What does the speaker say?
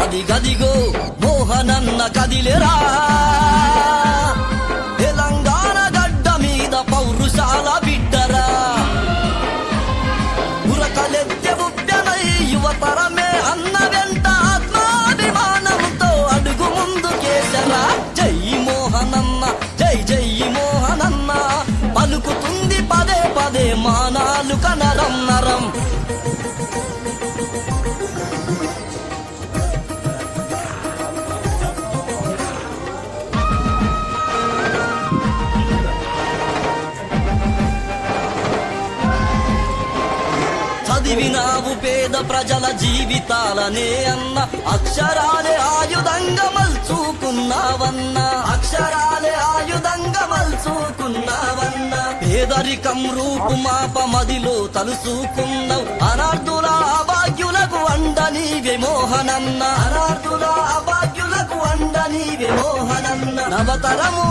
అదిగదిగో మోహనన్న కదిలేరా, తెలంగాణ గడ్డ మీద పౌరుషాల బిడ్డరా. ఉరకలెత్తె ఉప్యనై యువతరమే అన్న వెంట ఆత్మాభిమానంతో అడుగు ముందుకేసరా. జై మోహనన్న, జై జై మోహనన్న, పలుకుతుంది పదే పదే మానాలు కనరం నరం. చదివినావు పేద ప్రజల జీవితాలనే అన్న, అక్షరాలే ఆయుధంగా మల్చుకున్నావన్న, అక్షరాలే ఆయుధంగా మల్చుకున్నావన్న. పేదరికం రూపుమాప మదిలో తలుసుకున్నావు, అనార్థుల అభాగ్యులకు అండ నీవే మోహనన్న, అనార్థుల అభాగ్యులకు అండ నీవే మోహనన్న. నవతరము